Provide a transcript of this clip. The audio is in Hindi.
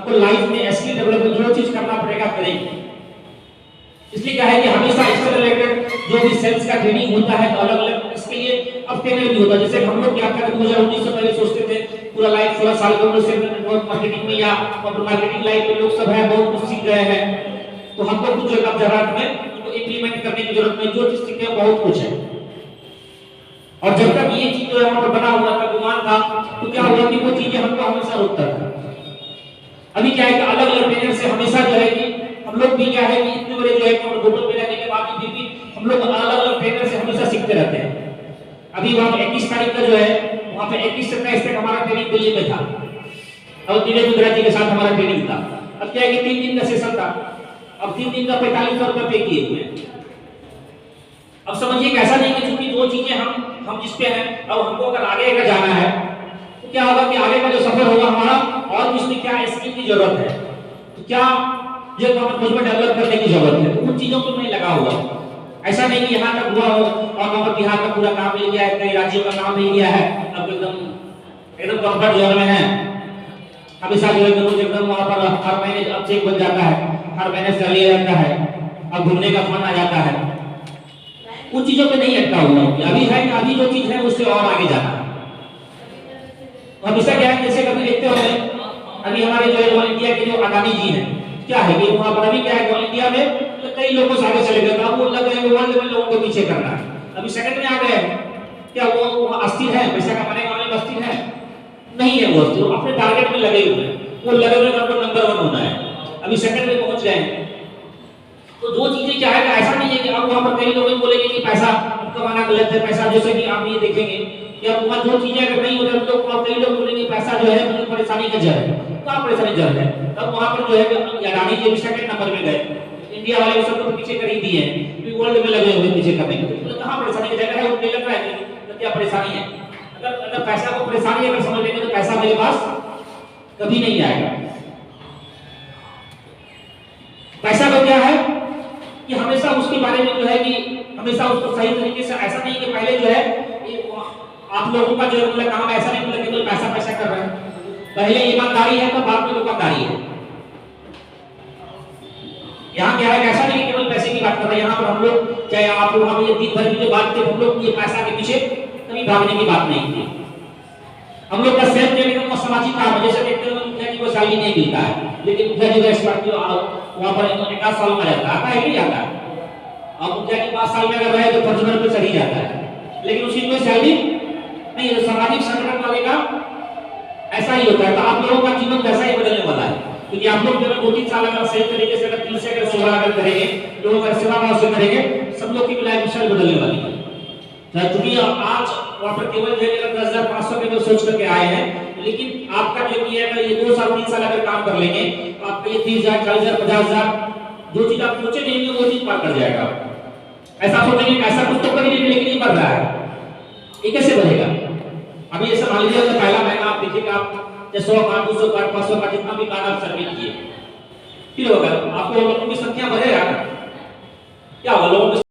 हमको लाइफ में स्किल डेवलपमेंट जो चीज करना पड़ेगा करेंगे। इसलिए क्या है कि हमेशा इससे रिलेटेड जो भी सेल्स का ट्रेनिंग होता है तो अलग अलग इसके लिए अब ट्रेनर भी होता है। जैसे हम लोग क्या था 2019 से पहले सोचते थे पूरा लाइफ 16 साल की उम्र से नेटवर्क मार्केटिंग में या मार्केटिंग लाइफ में लोग सब है बहुत कुछ सीख गए हैं, तो हमको कुछ जगह जरूरत में उनको इंप्लीमेंट करने की जरूरत नहीं, जो चीज सीखे बहुत कुछ है। और जब तक ये चीज जो है वहां पर बना हुआ था गुमान था तो क्या हुआ कि वो चीजें हमको हमेशा रोकता था। अभी क्या है कि अलग अलग ट्रेनर से हमेशा जो है कि हम लोग भी क्या है कि इतने बड़े जो है कि ग्रुप में रहने के बाद भी हम लोग अलग अलग ट्रेनर से हमेशा सीखते रहते हैं। अभी वहां 21 तारीख का जो है वहां पे 21 से 23 तक हमारा ट्रेनिंग दिल्ली में था और दिनेश गुजराती के साथ हमारा ट्रेनिंग था। अब क्या है कि 3 दिन का सेशन था, अब 3 दिन का 4500 रुपए पे किए हुए हैं। अब समझिए कि ऐसा नहीं कि चूंकि दो चीजें हम जिस पे हैं अब हमको अगर आगे का जाना है तो क्या होगा कि आगे का जो सफर होगा हमारा और भी उसमें क्या स्किल की जरूरत है, तो क्या जो हमें खुद में डेवलप करने की जरूरत है, तो उन चीजों पर मैं लगा हुआ। ऐसा नहीं कि यहाँ तक हुआ हो और वहां पर बिहार का पूरा काम मिल गया है, कई राज्यों का काम मिल गया है, अब एकदम कंफर्ट जोन में है। हमेशा जो है रोज एकदम वहां पर हर महीने अब चेक बन जाता है, हर महीने से लिया जाता है, अब घूमने का फंड आ जाता है। उन चीजों पे नहीं अटका हुआ अभी है कि अभी जो चीज है उससे और आगे जाना है। हमेशा क्या है जैसे कभी देखते हो अभी हमारे जो है ऑल इंडिया के जो अडानी जी हैं क्या है कि वहां पर अभी क्या है ऑल इंडिया में तो कई लोगों से आगे चले गए, अब वो लग रहे हैं वर्ल्ड में लोगों को पीछे करना है। अभी सेकंड में आ गए क्या वो अस्थिर है, पैसा कमाने वाले में अस्थिर है नहीं है, वो अस्थिर अपने टारगेट में लगे हुए हैं, वो लगे हुए हैं नंबर 1 होना है, अभी सेकंड में पहुंच गए। तो दो चीजें क्या है कि ऐसा नहीं है कि अब वहां पर कई लोग बोलेंगे कि पैसा कमाना गलत है, पैसा जैसे कि आप ये देखेंगे कि अब वहां जो चीजें अगर नहीं होते तो कई लोग बोलेंगे पैसा जो है मतलब परेशानी का जड़ है, कहां परेशानी जड़ है। तब वहां पर जो है कि अडानी जी सेकंड नंबर में गए, इंडिया वाले सब तो पीछे कर ही दिए हैं, क्योंकि वर्ल्ड में लगे हुए पीछे करने के, तो कहां परेशानी की जगह है, उनको लग रहा है कि क्या परेशानी है। अगर पैसा को परेशानी अगर समझ लेंगे तो पैसा मेरे पास कभी नहीं आएगा। पैसा तो क्या है कि हमेशा उसके बारे में जो है कि हमेशा उसको सही तरीके से, ऐसा नहीं कि पहले जो है आप लोगों का जो मतलब काम ऐसा नहीं मतलब केवल पैसा पैसा कर रहे हैं, पहले ईमानदारी है तो बाद में दुकानदारी है। यहाँ क्या है ऐसा नहीं केवल पैसे की बात कर रहे हैं, यहाँ पर हम लोग चाहे आप लोग हम ये दिन भर की जो बात थे हम लोग ये पैसा के पीछे कभी भागने की बात नहीं थी। हम लोग का सेल्फ डेवलपमेंट सामाजिक काम है, जैसे देखते हैं मुखिया जी को सैलरी नहीं मिलता है लेकिन मुखिया जी का एक्सपर्ट वहां पर 1 साल में जाता है, आता है नहीं आता है। अब मुखिया जी 5 साल में अगर रहे तो फर्ज पे चढ़ ही जाता है, लेकिन उसकी कोई सैलरी नहीं है। सामाजिक संगठन वाले का ऐसा ही होता है, तो आप लोगों का जीवन वैसा ही बदलने वाला है, क्योंकि आप लोग अगर 2-3 साल अगर सही तरीके से अगर 3 से अगर सेवा अगर करेंगे, लोगों का सेवा भाव से करेंगे, सब लोग की लाइफ स्टाइल बदलने वाली है। क्योंकि आज वहां पर केवल जो 10,500 के सोच करके आए हैं, लेकिन आपका जो किया है ये 2 साल 3 साल अगर काम कर लेंगे तो आपका ये 30,000 40,000 50,000 जो चीज आप सोचे नहीं वो चीज पार कर जाएगा। ऐसा सोचेंगे ऐसा कुछ तो करेंगे लेकिन नहीं बढ़ रहा है, ये कैसे बढ़ेगा। अभी ऐसा मान लीजिए पहला महीना आप देखिएगा आप 100 कार्ड 200 कार्ड 500 कार्ड जितना भी कार्ड आप सबमिट किए, फिर होगा आपको लोगों की संख्या बढ़ेगा, क्या होगा लोगों